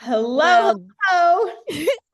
Hello, Well, hello.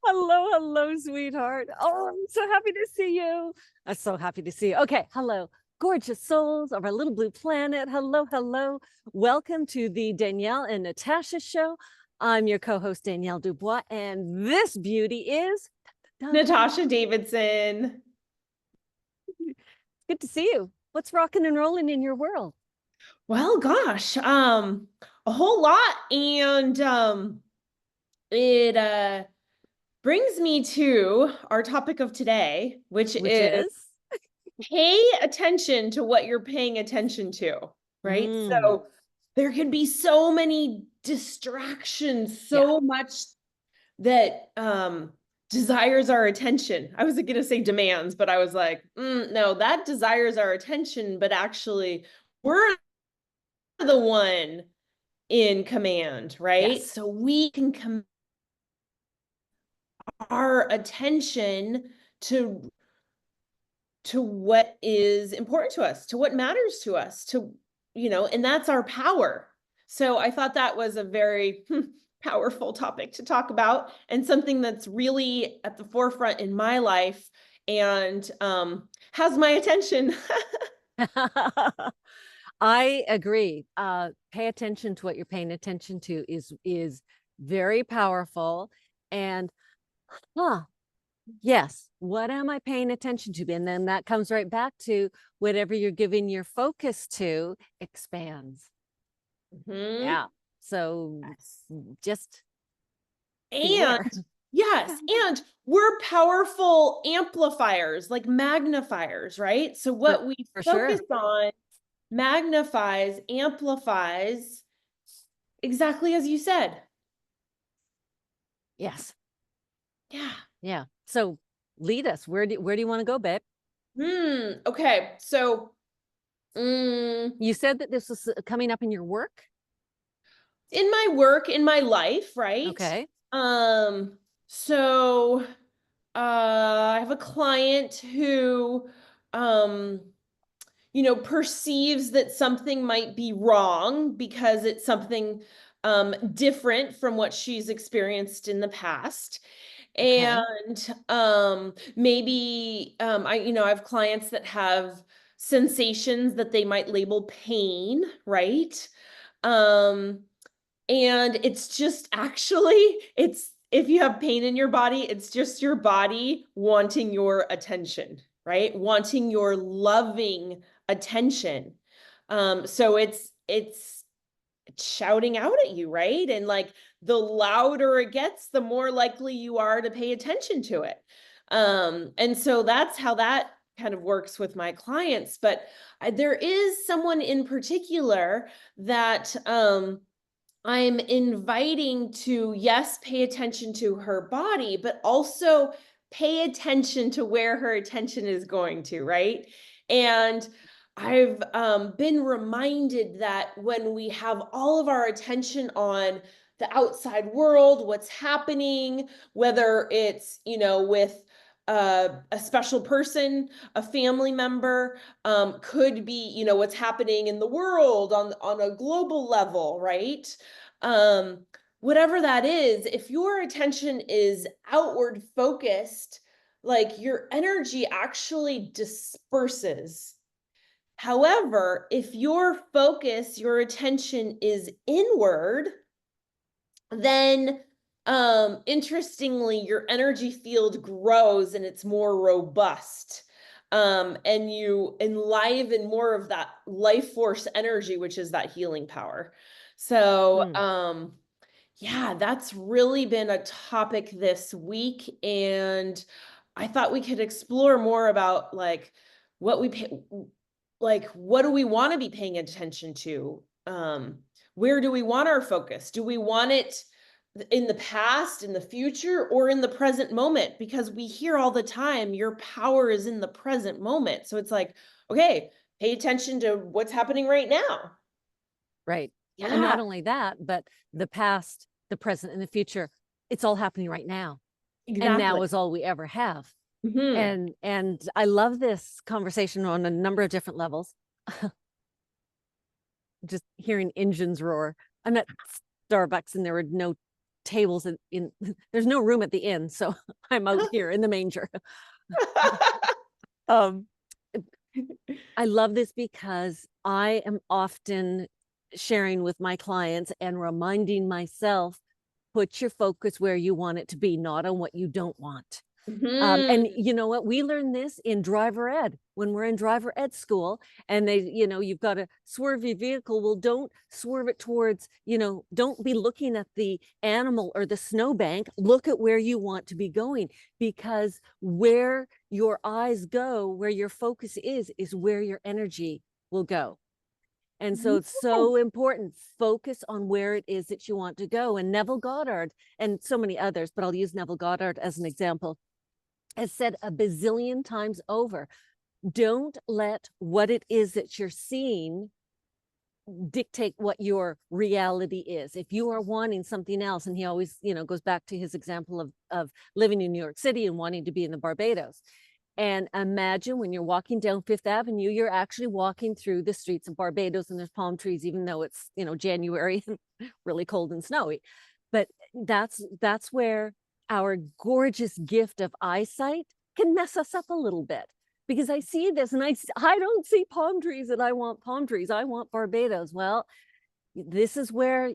hello, sweetheart. Oh, I'm so happy to see you. I'm so happy to see you. Okay, hello, gorgeous souls of our little blue planet. Hello. Welcome to the Danielle and Natasha show. I'm your co-host, Danielle Dubois, and this beauty is Natasha Davidson. good to see you. What's rocking and rolling in your world? Well, gosh, a whole lot. And it brings me to our topic of today, which Which is is? pay attention to what you're paying attention to, right? Mm, So there can be so many distractions, yeah. so much that desires our attention. I was going to say demands, but I was like, no, that desires our attention, but actually we're the one in command, right? Yes. So we can command our attention to what is important to us, to what matters to us, and that's our power. So I thought that was a very powerful topic to talk about, and something that's really at the forefront in my life, and has my attention. I agree. Pay attention to what you're paying attention to is very powerful. And huh, yes, what am I paying attention to? And then that comes right back to whatever you're giving your focus to expands. Mhm. Yeah. So Yes. just And beware. yes, and we're powerful amplifiers, like magnifiers, right? So For what we for focus sure. on magnifies, amplifies, exactly as you said. Yes. Yeah. Yeah. So lead us. Where do you want to go, babe? Okay. So, mm, You said that this was coming up in your work. in my work, in my life, right? Okay. Um, so I have a client who um perceives that something might be wrong because it's something different from what she's experienced in the past. Okay. And maybe I have clients that have sensations that they might label pain, right? Um, and it's just actually, it's if you have pain in your body, it's just your body wanting your attention, right? Wanting your loving attention. So it's shouting out at you, right? And like the louder it gets, the more likely you are to pay attention to it. And so that's how that kind of works with my clients. But there is someone in particular that I'm inviting to, yes, pay attention to her body, but also pay attention to where her attention is going to, right? And I've been reminded that when we have all of our attention on the outside world, what's happening, whether it's, with a special person, a family member, could be, what's happening in the world on a global level, right? um Whatever that is, if your attention is outward focused, like your energy actually disperses. However, if your focus, your attention is inward, then interestingly your energy field grows and it's more robust. And you enliven more of that life force energy, which is that healing power. So Hmm. yeah, that's really been a topic this week, and I thought we could explore more about like what we pay, like what do we want to be paying attention to? Where do we want our focus? Do we want it in the past, in the future, or in the present moment? Because we hear all the time, your power is in the present moment. So it's like, okay, pay attention to what's happening right now. Right. And Yeah, not only that, but the past, the present, and the future, it's all happening right now. And exactly. now is all we ever have. Hmm. And I love this conversation on a number of different levels. Just hearing engines roar. I'm at Starbucks and there were no tables in there's no room at the inn, so I'm out here in the manger. um I love this because I am often sharing with my clients and reminding myself, put your focus where you want it to be, not on what you don't want. And Mhm. you know what? We learn this in driver ed when we're in driver ed school, and they, you've got to swerve your vehicle. Well, don't swerve it towards, don't be looking at the animal or the snowbank. Look at where you want to be going, because where your eyes go, where your focus is where your energy will go. And so it's so important. Focus on where it is that you want to go. And Neville Goddard and so many others, but I'll use Neville Goddard as an example, has said a bazillion times over, don't let what it is that you're seeing dictate what your reality is. If you are wanting something else, and he always, goes back to his example of living in New York City and wanting to be in the Barbados. And imagine when you're walking down Fifth Avenue, you're actually walking through the streets of Barbados and there's palm trees, even though it's, January and really cold and snowy. But that's where our gorgeous gift of eyesight can mess us up a little bit, because I see this and I don't see palm trees and I want palm trees. I want Barbados. Well, this is where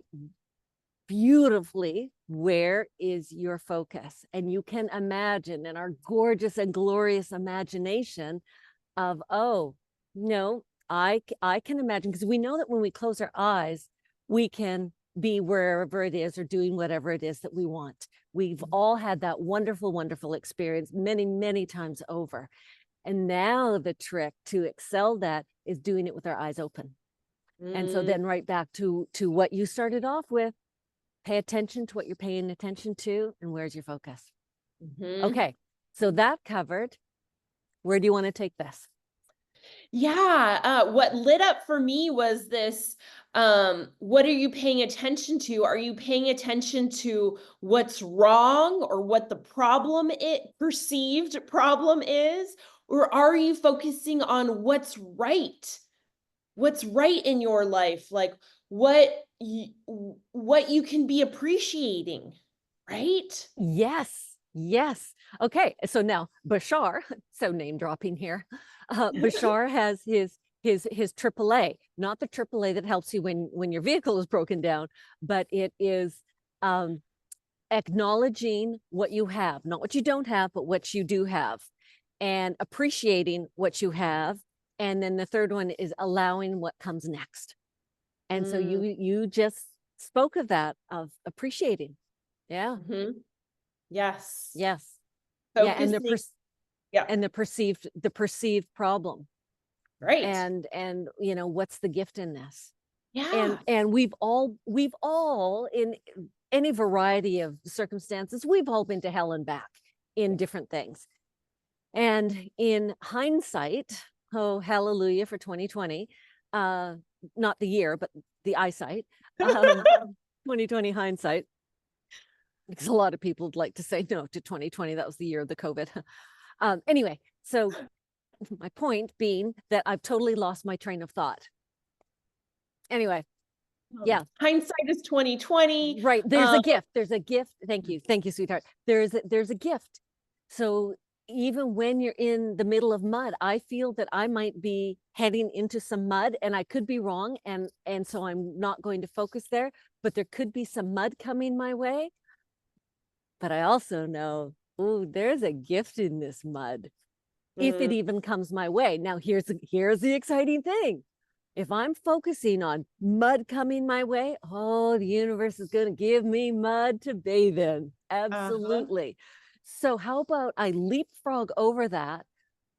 beautifully, where is your focus? And you can imagine in our gorgeous and glorious imagination of, oh, no, I can imagine, because we know that when we close our eyes, we can be wherever it is or doing whatever it is that we want. We've all had that wonderful, wonderful experience many, many times over. And now the trick to excel that is doing it with our eyes open. And so then right back to what you started off with, pay attention to what you're paying attention to and where's your focus. Okay, so that covered. Where do you want to take this? Yeah, what lit up for me was this, what are you paying attention to? Are you paying attention to what's wrong or what the perceived problem is? Or are you focusing on what's right? What's right in your life? Like what you can be appreciating, right? Yes, yes. Okay, so now Bashar, so name dropping here. Bashar has his AAA, not the AAA that helps you when your vehicle is broken down, but it is acknowledging what you have, not what you don't have, but what you do have, and appreciating what you have. And then the third one is allowing what comes next. And so you just spoke of that, of appreciating. Yeah. Yes. Yes. Yeah. Focusing. Yeah. And the perceived problem. Right. And what's the gift in this? Yeah. And we've all in any variety of circumstances, we've all been to hell and back in different things. And in hindsight, oh, hallelujah for 2020, not the year, but the eyesight, 2020 hindsight, because a lot of people would like to say no to 2020. That was the year of the COVID. Anyway, so my point being that I've totally lost my train of thought. Anyway, yeah. Hindsight is 2020. Right. There's a gift. There's a gift. Thank you. Thank you, sweetheart. There's a gift. So even when you're in the middle of mud, I feel that I might be heading into some mud, and I could be wrong. And so I'm not going to focus there, but there could be some mud coming my way. But I also know, oh, there's a gift in this mud, if it even comes my way. Now, here's the exciting thing. If I'm focusing on mud coming my way, oh, the universe is going to give me mud to bathe in. Absolutely. So how about I leapfrog over that?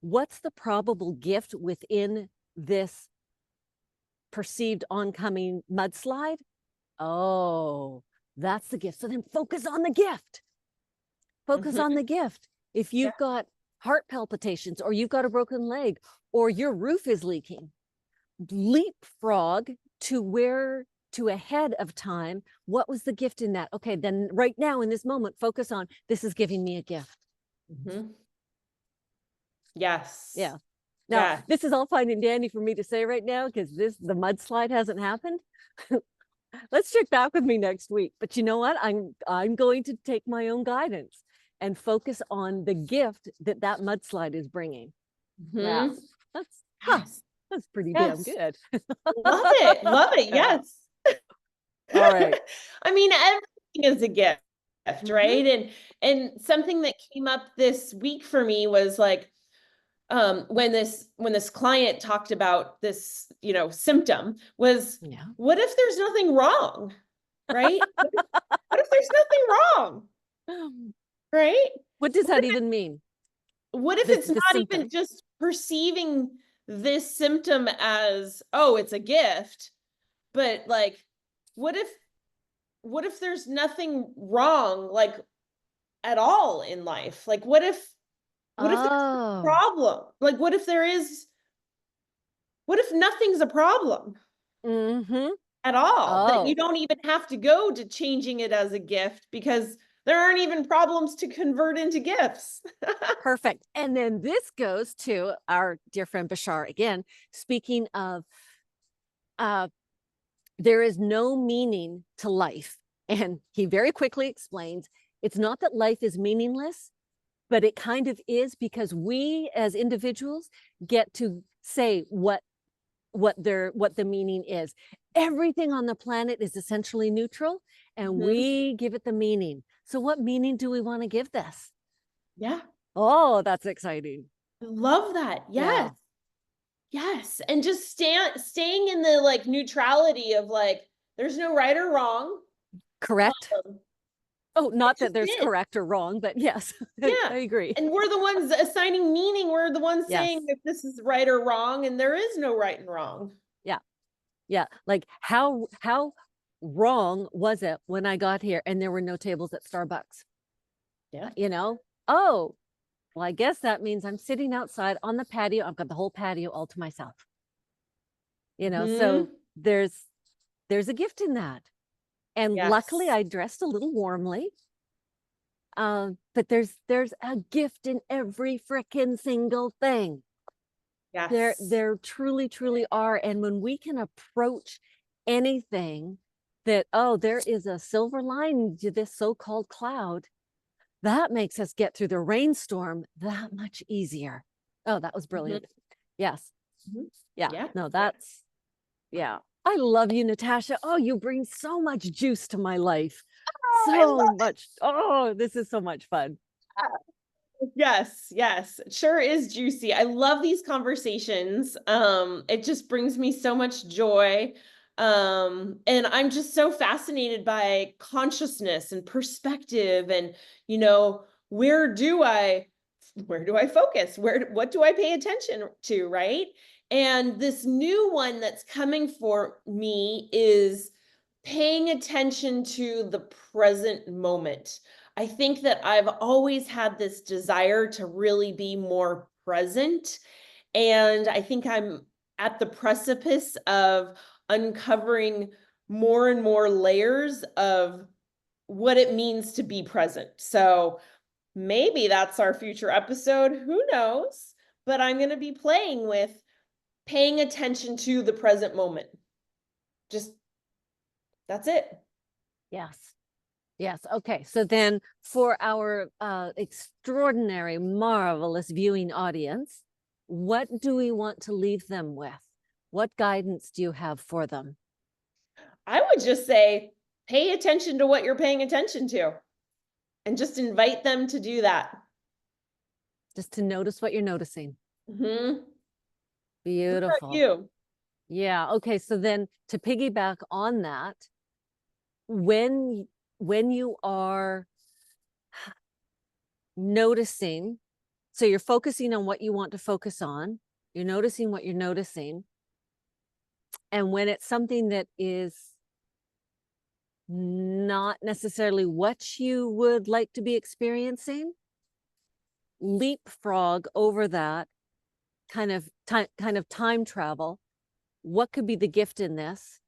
What's the probable gift within this perceived oncoming mudslide? Oh, that's the gift. So then focus on the gift. Focus on the gift. If you've got heart palpitations, or you've got a broken leg, or your roof is leaking, leapfrog to ahead of time. What was the gift in that? Okay, then right now in this moment, focus on, this is giving me a gift. Yes. Yeah. Now, this is all fine and dandy for me to say right now, because the mudslide hasn't happened. Let's check back with me next week. But you know what? I'm going to take my own guidance and focus on the gift that that mudslide is bringing. Yeah, Mhm. that's Yes. that's pretty damn Yes. good. Love it. Love it. Yeah. Yes. All right. I mean, everything is a gift, Mhm. right? And something that came up this week for me was like, when this client talked about this, symptom was, Yeah. what if there's nothing wrong, right? What if there's nothing wrong, right? What does What that if, even mean? what if This it's the not even symptom. just perceiving this symptom as, oh, it's a gift, but like, what if there's nothing wrong, like, at all in life? Like, what if there's a Oh. problem? Like, what if nothing's a problem Mm-hmm. at all? That you Oh, don't even have to go to changing it as a gift because there aren't even problems to convert into gifts. perfect. And then this goes to our dear friend Bashar again, speaking of uh there is no meaning to life. And he very quickly explains it's not that life is meaningless, but it kind of is because we as individuals get to say what the meaning is. Everything on the planet is essentially neutral and Mhm. we give it the meaning. So what meaning do we want to give this? Yeah, Oh, that's exciting. I love that. Yes. Yeah. Yes. And just staying in the like neutrality of like, there's no right or wrong. Correct. Um, Oh, it not that just there's is. correct or wrong, but yes, Yeah. I agree. And we're the ones assigning meaning. We're the ones Yes. saying if this is right or wrong, and there is no right and wrong. Yeah. Yeah. Like how wrong was it when I got here and there were no tables at Starbucks? Yeah. You know? Oh, well, I guess that means I'm sitting outside on the patio. I've got the whole patio all to myself. So Hmm. there's a gift in that. And luckily Yes. I dressed a little warmly. But there's a gift in every freaking single thing. Yes. There truly, truly are. And when we can approach anything that, oh, there is a silver lining to this so-called cloud, that makes us get through the rainstorm that much easier. Oh, that was Mhm. brilliant. Yes. Mhm. Yeah. Yeah. No, that's, yeah. I love you, Natasha. Oh, you bring so much juice to my life. Oh, I So love much. Oh, this is so much fun. it. Yes, yes. It sure is juicy. I love these conversations. It just brings me so much joy. And I'm just so fascinated by consciousness and perspective and, you know, where do I focus? What do I pay attention to, right? And this new one that's coming for me is paying attention to the present moment. I think that I've always had this desire to really be more present. And I think I'm at the precipice of uncovering more and more layers of what it means to be present. So maybe that's our future episode. Who knows? But I'm going to be playing with paying attention to the present moment. Just that's it. Yes. Yes. Okay. So then for our extraordinary, marvelous viewing audience, what do we want to leave them with? What guidance do you have for them? I would just say pay attention to what you're paying attention to and just invite them to do that. Just to notice what you're noticing. Mhm. What about Beautiful. you? Yeah. Okay. So then to piggyback on that, when when you are noticing, so you're focusing on what you want to focus on, you're noticing what you're noticing, and when it's something that is not necessarily what you would like to be experiencing, leapfrog over that kind of time travel. What could be the gift in this?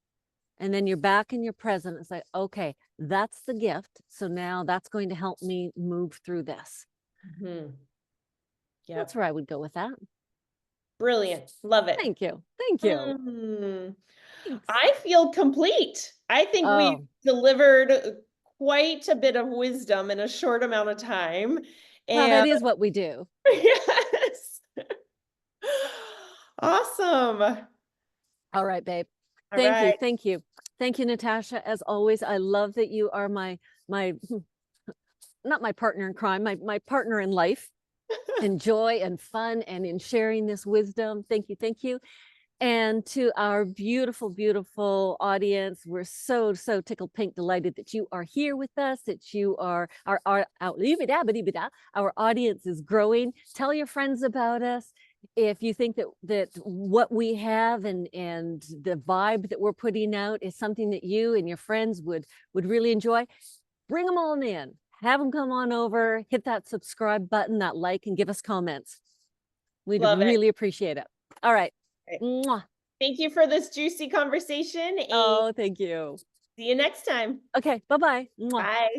And then you're back in your present. It's like, okay, that's the gift. So now that's going to help me move through this. Mhm. That's Yep. where I would go with that. Brilliant. Love it. Thank you. Thank you. Mm. Thanks. I feel complete. I think we've Oh, delivered quite a bit of wisdom in a short amount of time. well, that And is what we do. yes. Awesome. All right, babe. All Thank you. right. Thank you. Thank you, Natasha. As always, I love that you are my not my partner in crime, my partner in life, in joy and fun and in sharing this wisdom. Thank you. Thank you. And to our beautiful, beautiful audience, we're so, so tickled pink delighted that you are here with us, that you are our audience is growing. Tell your friends about us. If you think that what we have and the vibe that we're putting out is something that you and your friends would really enjoy, bring them on in. Have them come on over, hit that subscribe button, that like, and give us comments. We'd Love it. really appreciate it. All right. Okay. Mwah. Thank you for this juicy conversation and Oh, thank you. see you next time. Okay, bye-bye. Bye.